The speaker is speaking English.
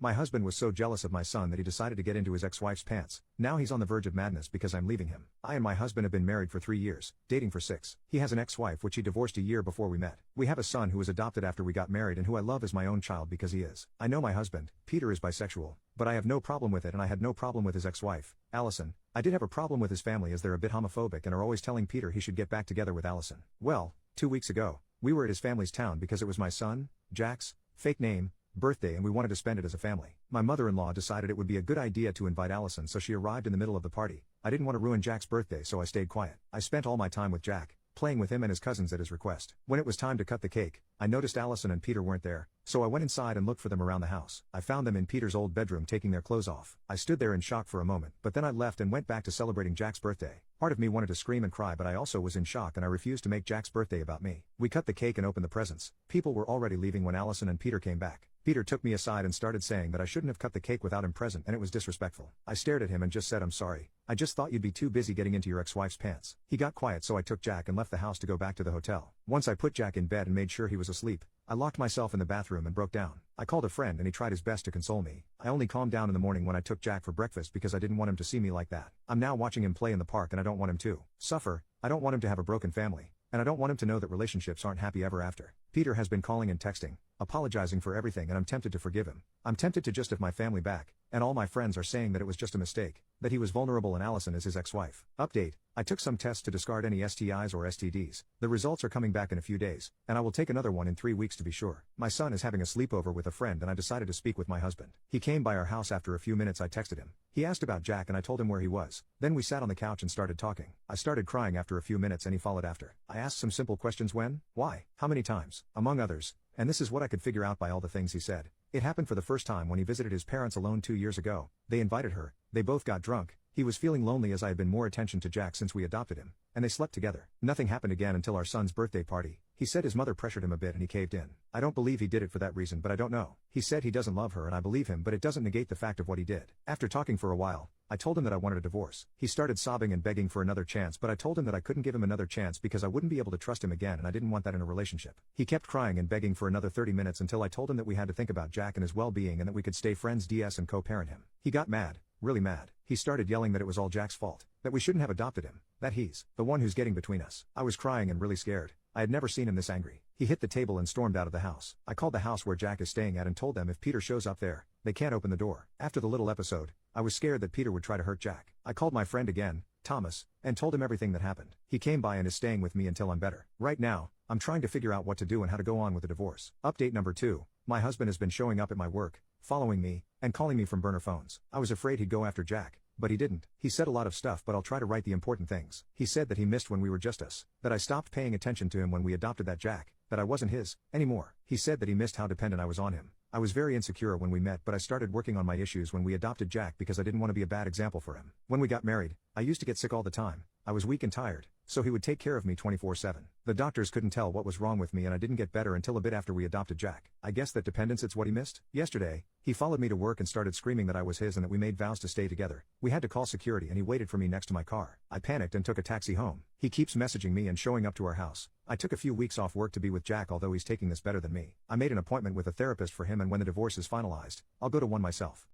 My husband was so jealous of my son that he decided to get into his ex-wife's pants. Now he's on the verge of madness because I'm leaving him. I and my husband have been married for 3 years, dating for 6. He has an ex-wife which he divorced a year before we met. We have a son who was adopted after we got married and who I love as my own child because he is. I know my husband, Peter, is bisexual, but I have no problem with it, and I had no problem with his ex-wife, Allison. I did have a problem with his family as they're a bit homophobic and are always telling Peter he should get back together with Allison. Well, 2 weeks ago, we were at his family's town because it was my son, Jack's, fake name, birthday, and we wanted to spend it as a family. My mother-in-law decided it would be a good idea to invite Allison, so she arrived in the middle of the party. I didn't want to ruin Jack's birthday, so I stayed quiet. I spent all my time with Jack, playing with him and his cousins at his request. When it was time to cut the cake, I noticed Allison and Peter weren't there, so I went inside and looked for them around the house. I found them in Peter's old bedroom taking their clothes off. I stood there in shock for a moment, but then I left and went back to celebrating Jack's birthday. Part of me wanted to scream and cry, but I also was in shock and I refused to make Jack's birthday about me. We cut the cake and opened the presents. People were already leaving when Allison and Peter came back. Peter took me aside and started saying that I shouldn't have cut the cake without him present and it was disrespectful. I stared at him and just said, "I'm sorry. I just thought you'd be too busy getting into your ex-wife's pants." He got quiet, so I took Jack and left the house to go back to the hotel. Once I put Jack in bed and made sure he was asleep, I locked myself in the bathroom and broke down. I called a friend and he tried his best to console me. I only calmed down in the morning when I took Jack for breakfast because I didn't want him to see me like that. I'm now watching him play in the park and I don't want him to suffer. I don't want him to have a broken family, and I don't want him to know that relationships aren't happy ever after. Peter has been calling and texting, apologizing for everything, and I'm tempted to forgive him. I'm tempted to just have my family back, and all my friends are saying that it was just a mistake, that he was vulnerable and Allison is his ex-wife. Update: I took some tests to discard any STIs or STDs. The results are coming back in a few days, and I will take another one in 3 weeks to be sure. My son is having a sleepover with a friend and I decided to speak with my husband. He came by our house. After a few minutes I texted him. He asked about Jack and I told him where he was. Then we sat on the couch and started talking. I started crying after a few minutes and he followed after. I asked some simple questions: when, why, how many times, among others, and this is what I could figure out by all the things he said. It happened for the first time when he visited his parents alone 2 years ago. They invited her, they both got drunk. He was feeling lonely as I had been more attention to Jack since we adopted him, and they slept together. Nothing happened again until our son's birthday party. He said his mother pressured him a bit and he caved in. I don't believe he did it for that reason, but I don't know. He said he doesn't love her and I believe him, but it doesn't negate the fact of what he did. After talking for a while, I told him that I wanted a divorce. He started sobbing and begging for another chance, but I told him that I couldn't give him another chance because I wouldn't be able to trust him again and I didn't want that in a relationship. He kept crying and begging for another 30 minutes until I told him that we had to think about Jack and his well-being and that we could stay friends DS and co-parent him. He got mad, really mad. He started yelling that it was all Jack's fault, that we shouldn't have adopted him, that he's the one who's getting between us. I was crying and really scared. I had never seen him this angry. He hit the table and stormed out of the house. I called the house where Jack is staying at and told them if Peter shows up there, they can't open the door. After the little episode, I was scared that Peter would try to hurt Jack. I called my friend again, Thomas, and told him everything that happened. He came by and is staying with me until I'm better. Right now, I'm trying to figure out what to do and how to go on with the divorce. Update number 2. My husband has been showing up at my work, following me, and calling me from burner phones. I was afraid he'd go after Jack, but he didn't. He said a lot of stuff, but I'll try to write the important things. He said that he missed when we were just us, that I stopped paying attention to him when we adopted that Jack, that I wasn't his anymore. He said that he missed how dependent I was on him. I was very insecure when we met, but I started working on my issues when we adopted Jack because I didn't want to be a bad example for him. When we got married, I used to get sick all the time. I was weak and tired, so he would take care of me 24/7. The doctors couldn't tell what was wrong with me and I didn't get better until a bit after we adopted Jack. I guess that dependence is what he missed. Yesterday, he followed me to work and started screaming that I was his and that we made vows to stay together. We had to call security and he waited for me next to my car. I panicked and took a taxi home. He keeps messaging me and showing up to our house. I took a few weeks off work to be with Jack, although he's taking this better than me. I made an appointment with a therapist for him, and when the divorce is finalized, I'll go to one myself.